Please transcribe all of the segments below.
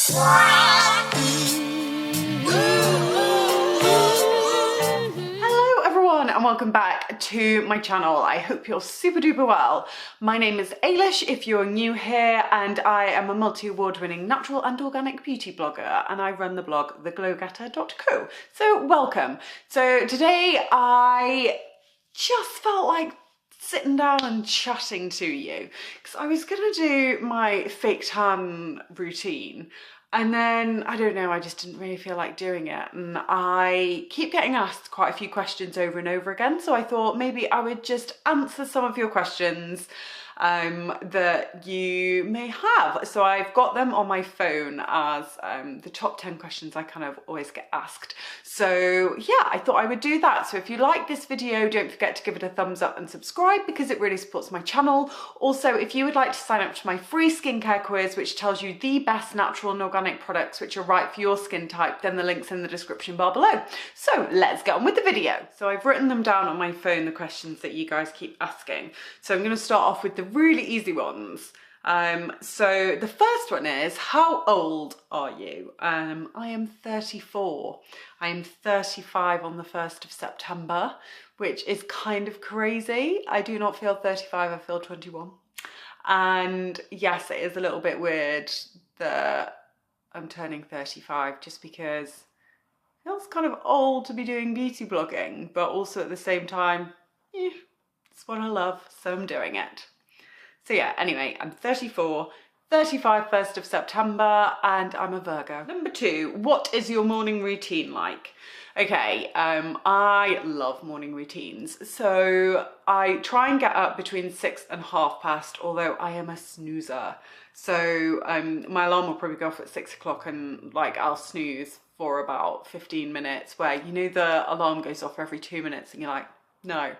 Hello everyone and welcome back to my channel. I hope you're super duper well. My name is Ailish if you're new here, and I am a multi-award winning natural and organic beauty blogger, and I run the blog theglowgetter.co. So welcome. So today I just felt like sitting down and chatting to you because I was gonna do my fake tan routine, and then I don't know, I just didn't really feel like doing it, and I keep getting asked quite a few questions over and over again, so I thought maybe I would just answer some of your questions that you may have. So I've got them on my phone as the top 10 questions I kind of always get asked. So yeah, I thought I would do that. So if you like this video, don't forget to give it a thumbs up and subscribe because it really supports my channel. Also, if you would like to sign up to my free skincare quiz, which tells you the best natural and organic products which are right for your skin type, then the link's in the description bar below. So let's get on with the video. So I've written them down on my phone, the questions that you guys keep asking. So I'm going to start off with the really easy ones. So the first one is, how old are you? I am 34. I am 35 on the 1st of September, which is kind of crazy. I do not feel 35, I feel 21. And yes, it is a little bit weird that I'm turning 35 just because it feels kind of old to be doing beauty blogging, but also at the same time, it's what I love, so I'm doing it. So yeah, anyway, I'm 34, 35 1st of September, and I'm a Virgo. Number 2, what is your morning routine like? Okay, I love morning routines. So I try and get up between 6 and past, although I am a snoozer. So my alarm will probably go off at 6 o'clock, and like I'll snooze for about 15 minutes, where you know the alarm goes off every 2 minutes and you're like, no.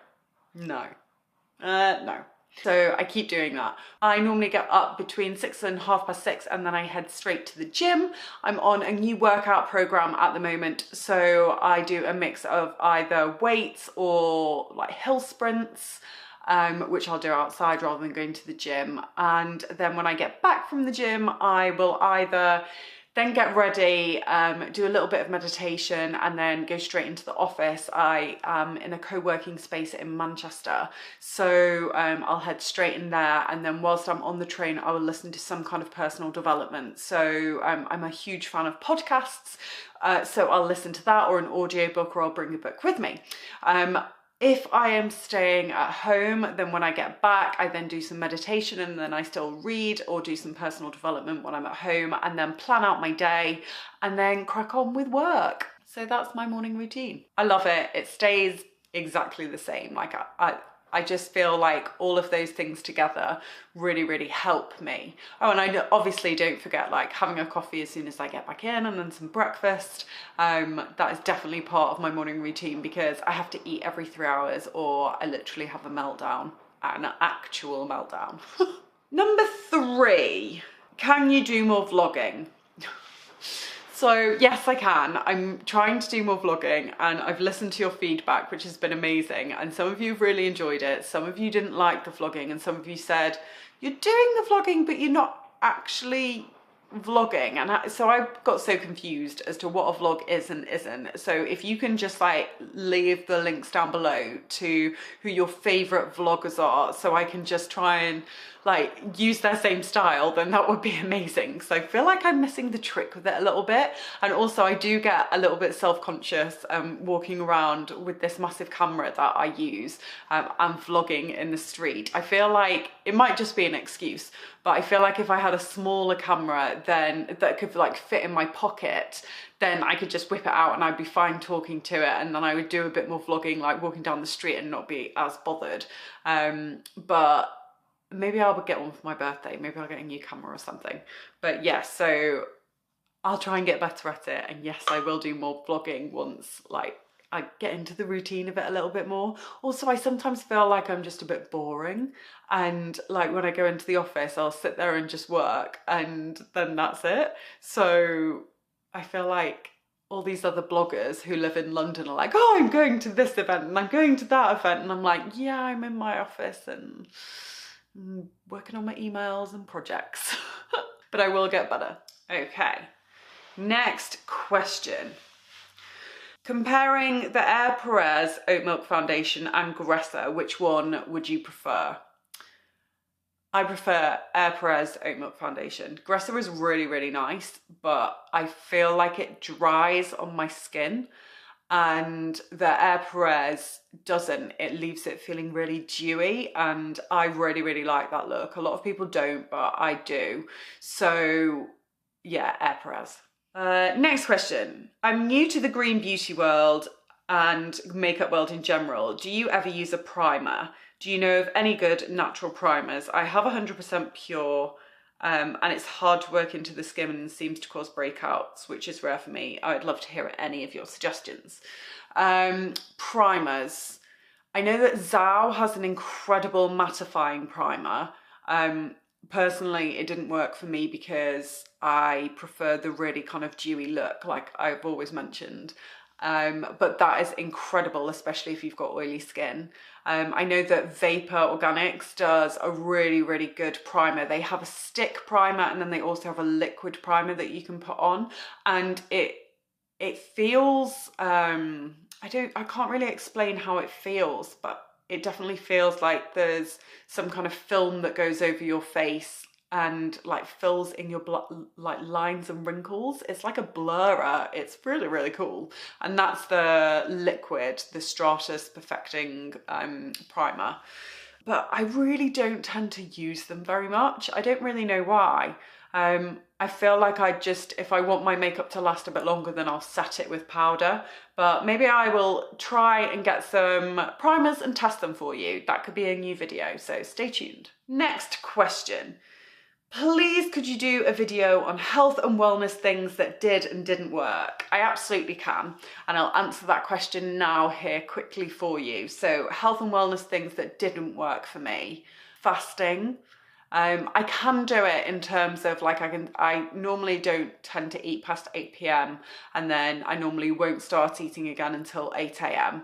So I keep doing that. I normally get up between 6 and 6:30, and then I head straight to the gym. I'm on a new workout program at the moment, so I do a mix of either weights or like hill sprints, which I'll do outside rather than going to the gym. And then when I get back from the gym, I will either then get ready, do a little bit of meditation, and then go straight into the office. I am in a co-working space in Manchester, so I'll head straight in there, and then whilst I'm on the train, I will listen to some kind of personal development. So I'm a huge fan of podcasts, so I'll listen to that or an audiobook, or I'll bring a book with me. If I am staying at home, then when I get back, I then do some meditation, and then I still read or do some personal development when I'm at home, and then plan out my day and then crack on with work. So that's my morning routine. I love it. It stays exactly the same. Like I just feel like all of those things together really, really help me. Oh, and I obviously don't forget like having a coffee as soon as I get back in, and then some breakfast. That is definitely part of my morning routine because I have to eat every 3 hours or I literally have a meltdown, an actual meltdown. Number 3, can you do more vlogging? So yes, I can. I'm trying to do more vlogging, and I've listened to your feedback, which has been amazing. And some of you have really enjoyed it. Some of you didn't like the vlogging, and some of you said, you're doing the vlogging, but you're not actually vlogging. And so I got so confused as to what a vlog is and isn't. So if you can just like leave the links down below to who your favorite vloggers are, so I can just try and like use their same style, then that would be amazing. So I feel like I'm missing the trick with it a little bit. And also I do get a little bit self-conscious walking around with this massive camera that I use and vlogging in the street. I feel like it might just be an excuse, but I feel like if I had a smaller camera then that could like fit in my pocket, then I could just whip it out and I'd be fine talking to it, and then I would do a bit more vlogging, like walking down the street, and not be as bothered. But maybe I'll get one for my birthday. Maybe I'll get a new camera or something. But yeah, so I'll try and get better at it. And yes, I will do more vlogging once like I get into the routine of it a little bit more. Also, I sometimes feel like I'm just a bit boring. And like when I go into the office, I'll sit there and just work, and then that's it. So I feel like all these other bloggers who live in London are like, oh, I'm going to this event and I'm going to that event. And I'm like, yeah, I'm in my office and working on my emails and projects. But I will get better. Okay, Next question. Comparing the Air Perez Oat Milk Foundation and Gressa, which one would you prefer? I prefer Air Perez Oat Milk Foundation. Gressa is really, really nice, but I feel like it dries on my skin, and the Air Perez doesn't. It leaves it feeling really dewy, and I really, really like that look. A lot of people don't, but I do. So yeah, Air Perez. Next question. I'm new to the green beauty world and makeup world in general. Do you ever use a primer? Do you know of any good natural primers? I have 100% pure, and it's hard to work into the skin and seems to cause breakouts, which is rare for me. I'd love to hear any of your suggestions. Primers. I know that Zhao has an incredible mattifying primer. Personally, it didn't work for me because I prefer the really kind of dewy look, like I've always mentioned. But that is incredible, especially if you've got oily skin. I know that Vapour Organics does a really, really good primer. They have a stick primer, and then they also have a liquid primer that you can put on, and it feels, I can't really explain how it feels, but it definitely feels like there's some kind of film that goes over your face and like fills in your like lines and wrinkles. It's like a blurrer. It's really, really cool. And that's the liquid, the Stratus Perfecting primer. But I really don't tend to use them very much. I don't really know why. I feel like if I want my makeup to last a bit longer, then I'll set it with powder. But maybe I will try and get some primers and test them for you. That could be a new video, so stay tuned. Next question. Please could you do a video on health and wellness things that did and didn't work? I absolutely can, and I'll answer that question now here quickly for you. So health and wellness things that didn't work for me. Fasting. I can do it in terms of like I normally don't tend to eat past 8 p.m. and then I normally won't start eating again until 8 a.m.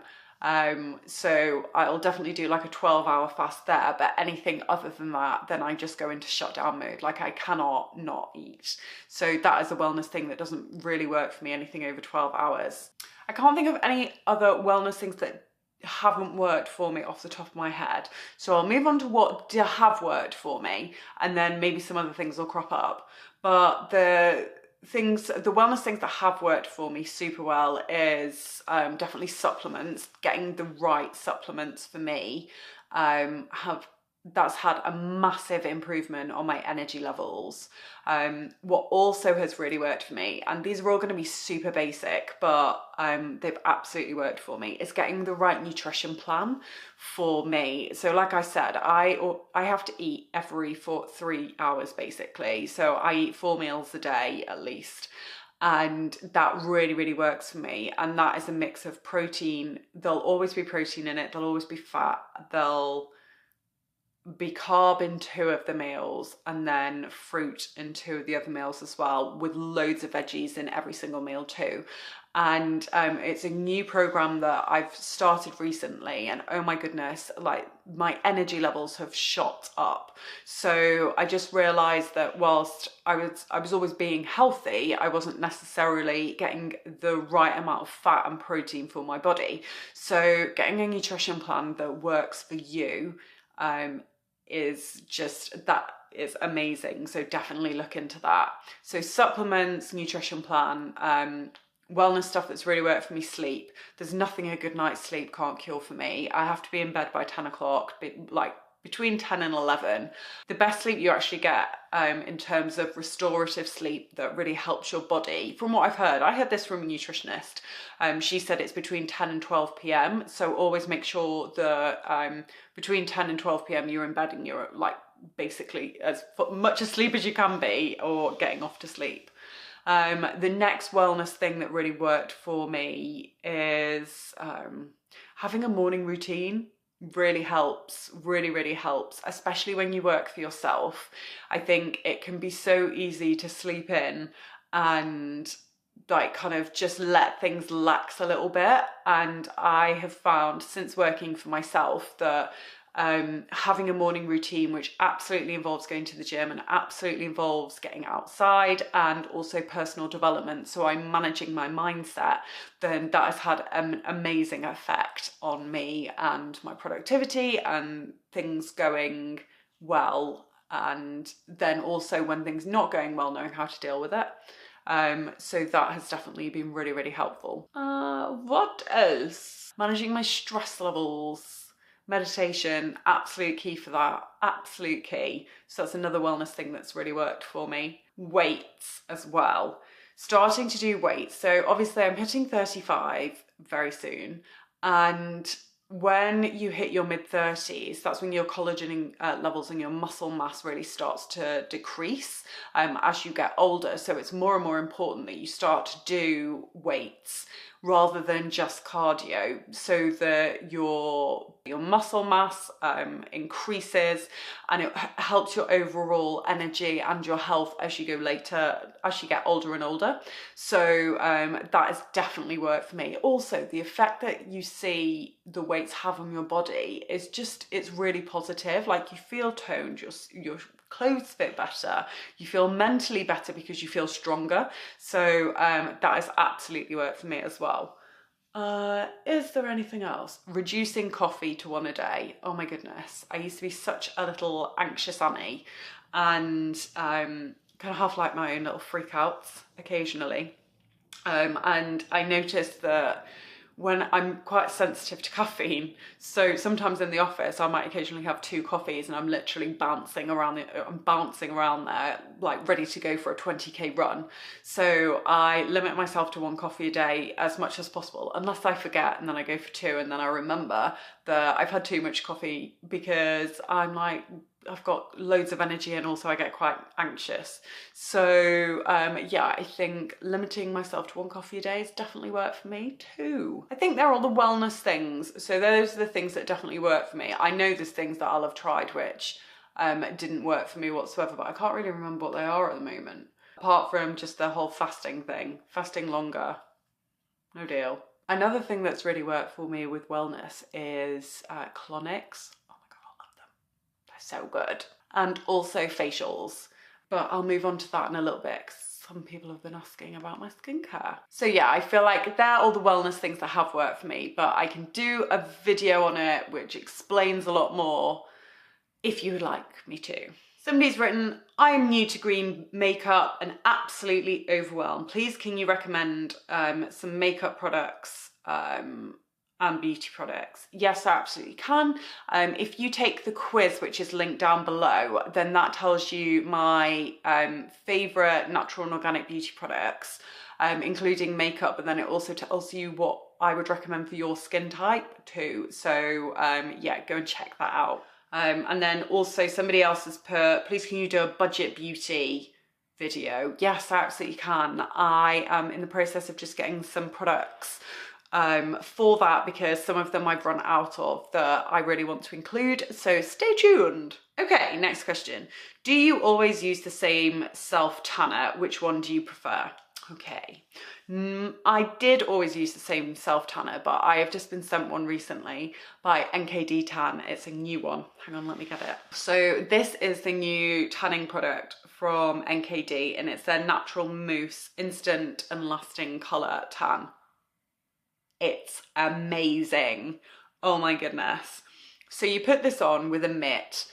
So I'll definitely do like a 12-hour fast there, but anything other than that, then I just go into shutdown mode. Like I cannot not eat. So that is a wellness thing that doesn't really work for me, anything over 12 hours. I can't think of any other wellness things that haven't worked for me off the top of my head. So I'll move on to what have worked for me, and then maybe some other things will crop up. But the wellness things that have worked for me super well is definitely supplements. Getting the right supplements for me that's had a massive improvement on my energy levels. What also has really worked for me, and these are all going to be super basic, but they've absolutely worked for me, is getting the right nutrition plan for me. So like I said, I have to eat every 3 hours basically. So I eat 4 meals a day at least. And that really, really works for me. And that is a mix of protein. There'll always be protein in it. There'll always be fat. There'll be carb in 2 of the meals, and then fruit in 2 of the other meals as well, with loads of veggies in every single meal too. And it's a new program that I've started recently, and oh my goodness, like my energy levels have shot up. So I just realized that whilst I was always being healthy, I wasn't necessarily getting the right amount of fat and protein for my body. So getting a nutrition plan that works for you that is amazing. So definitely look into that. So supplements, nutrition plan, wellness stuff that's really worked for me. Sleep. There's nothing a good night's sleep can't cure for me. I have to be in bed by 10 o'clock, like between 10 and 11. The best sleep you actually get in terms of restorative sleep that really helps your body, from what I've heard, I heard this from a nutritionist. She said it's between 10 and 12 p.m. So always make sure that between 10 and 12 p.m. you're in bed and you're like basically as much asleep as you can be, or getting off to sleep. The next wellness thing that really worked for me is having a morning routine. Really helps, really helps, especially when you work for yourself. I think it can be so easy to sleep in and like kind of just let things lax a little bit. And I have found since working for myself that having a morning routine, which absolutely involves going to the gym and absolutely involves getting outside, and also personal development. So I'm managing my mindset, then that has had an amazing effect on me and my productivity and things going well. And then also when things not going well, knowing how to deal with it. So that has definitely been really, really helpful. What else? Managing my stress levels. Meditation, absolute key for that, absolute key. So that's another wellness thing that's really worked for me. Weights as well. Starting to do weights. So obviously I'm hitting 35 very soon, and when you hit your mid-30s, that's when your collagen levels and your muscle mass really starts to decrease as you get older. So it's more and more important that you start to do weights rather than just cardio, so that your muscle mass increases, and it helps your overall energy and your health as you go later, as you get older and older. So that has definitely worked for me. Also, the effect that you see the weights have on your body is just, it's really positive. Like, you feel toned, your clothes fit better, you feel mentally better because you feel stronger. So that has absolutely worked for me as well. Is there anything else? Reducing coffee to 1 a day. Oh my goodness. I used to be such a little anxious Annie, and kind of have like my own little freakouts occasionally. And I noticed that when I'm quite sensitive to caffeine, so sometimes in the office I might occasionally have 2 coffees and I'm literally bouncing around there like ready to go for a 20k run. So I limit myself to 1 coffee a day as much as possible, unless I forget, and then I go for 2, and then I remember that I've had too much coffee, because I'm like, I've got loads of energy and also I get quite anxious. So yeah, I think limiting myself to 1 coffee a day has definitely worked for me too. I think they're all the wellness things. So those are the things that definitely work for me. I know there's things that I'll have tried which didn't work for me whatsoever, but I can't really remember what they are at the moment. Apart from just the whole fasting thing, fasting longer, no deal. Another thing that's really worked for me with wellness is colonics. So good. And also facials, but I'll move on to that in a little bit because some people have been asking about my skincare. So yeah, I feel like they're all the wellness things that have worked for me, but I can do a video on it which explains a lot more if you would like me to. Somebody's written, I am new to green makeup and absolutely overwhelmed. Please can you recommend some makeup products and beauty products? Yes, I absolutely can. If you take the quiz, which is linked down below, then that tells you my favourite natural and organic beauty products, including makeup, but then it also tells you what I would recommend for your skin type too. So yeah, go and check that out. And then also somebody else has put, please can you do a budget beauty video? Yes, I absolutely can. I am in the process of just getting some products for that, because some of them I've run out of that I really want to include, so stay tuned. Okay, next question. Do you always use the same self-tanner? Which one do you prefer? Okay, I did always use the same self-tanner, but I have just been sent one recently by NKD Tan. It's a new one. Hang on, let me get it. So this is the new tanning product from NKD, and it's their Natural Mousse Instant and Lasting Colour Tan. It's amazing. Oh my goodness. So you put this on with a mitt.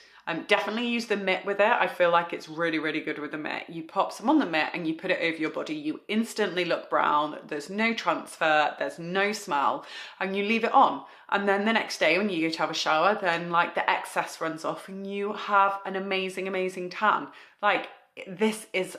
Definitely use the mitt with it. I feel like it's really, really good with the mitt. You pop some on the mitt and you put it over your body. You instantly look brown. There's no transfer. There's no smell. And you leave it on. And then the next day when you go to have a shower, then like the excess runs off and you have an amazing, amazing tan. Like, this is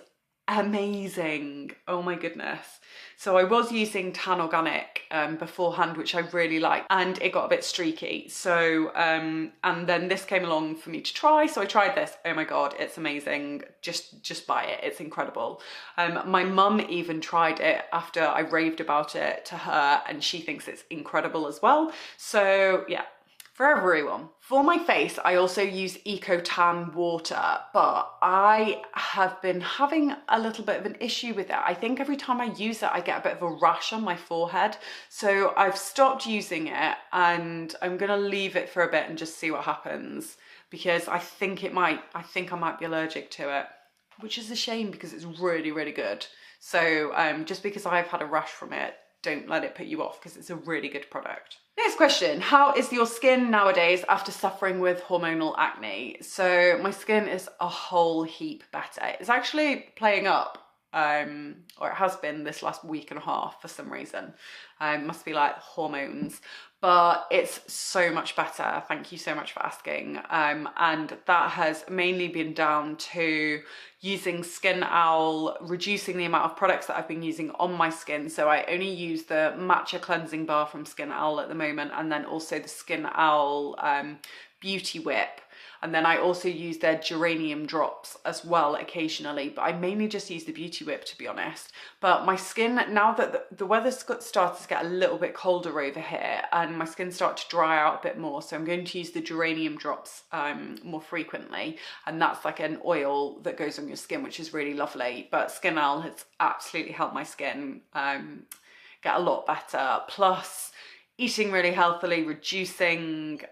amazing. Oh my goodness. So I was using Tan Organic beforehand, which I really liked, and it got a bit streaky. So and then this came along for me to try, so I tried this. Oh my god, it's amazing. Just buy it, it's incredible. My mum even tried it after I raved about it to her, and she thinks it's incredible as well. So yeah, for everyone. For my face, I also use Eco Tan water, but I have been having a little bit of an issue with it. I think every time I use it, I get a bit of a rash on my forehead. So I've stopped using it and I'm gonna leave it for a bit and just see what happens, because I think I might be allergic to it, which is a shame because it's really, really good. So just because I've had a rash from it, don't let it put you off, because it's a really good product. Next question, how is your skin nowadays after suffering with hormonal acne? So my skin is a whole heap better. It's actually playing up, or it has been this last week and a half for some reason. Must be like hormones, but it's so much better. Thank you so much for asking. And that has mainly been down to using Skin Owl, reducing the amount of products that I've been using on my skin. So I only use the matcha cleansing bar from Skin Owl at the moment, and then also the Skin Owl Beauty Whip. And then I also use their geranium drops as well occasionally, but I mainly just use the Beauty Whip, to be honest. But my skin, now that the weather's started to get a little bit colder over here and my skin started to dry out a bit more, so I'm going to use the geranium drops more frequently. And that's like an oil that goes on your skin, which is really lovely. But Skin Owl has absolutely helped my skin get a lot better. Plus, eating really healthily, reducing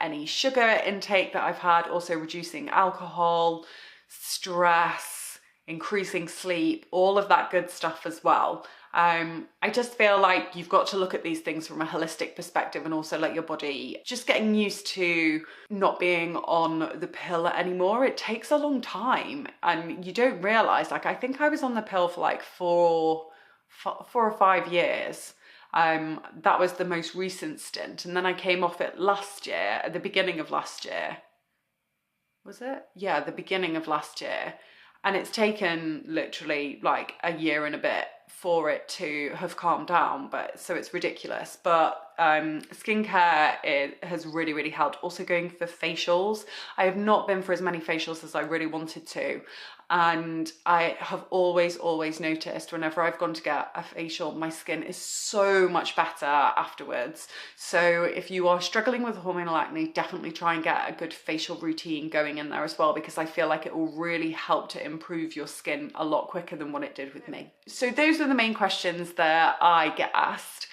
any sugar intake that I've had, also reducing alcohol, stress, increasing sleep, all of that good stuff as well. I just feel like you've got to look at these things from a holistic perspective, and also like your body just getting used to not being on the pill anymore. It takes a long time and you don't realize, like, I think I was on the pill for like four or 5 years. That was the most recent stint, and then I came off it last year, at the beginning of last year. Was it? Yeah, the beginning of last year. And it's taken literally like a year and a bit for it to have calmed down, but so it's ridiculous. But skincare has really, really helped. Also going for facials. I have not been for as many facials as I really wanted to. And I have always noticed whenever I've gone to get a facial, my skin is so much better afterwards. So if you are struggling with hormonal acne, definitely try and get a good facial routine going in there as well, because I feel like it will really help to improve your skin a lot quicker than what it did with me. So those are the main questions that I get asked,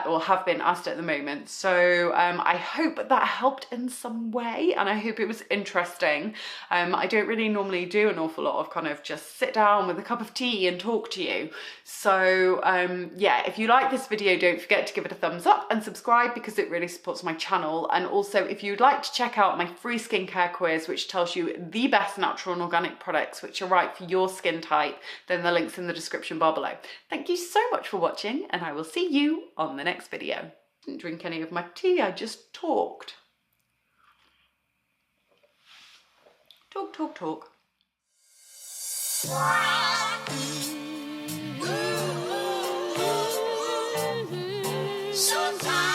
or have been asked at the moment. So I hope that helped in some way, and I hope it was interesting. I don't really normally do an awful lot of kind of just sit down with a cup of tea and talk to you. So yeah, if you like this video, don't forget to give it a thumbs up and subscribe, because it really supports my channel. And also, if you'd like to check out my free skincare quiz, which tells you the best natural and organic products which are right for your skin type, then the link's in the description bar below. Thank you so much for watching, and I will see you on the next video. Didn't drink any of my tea, I just talked. Talk. Sometimes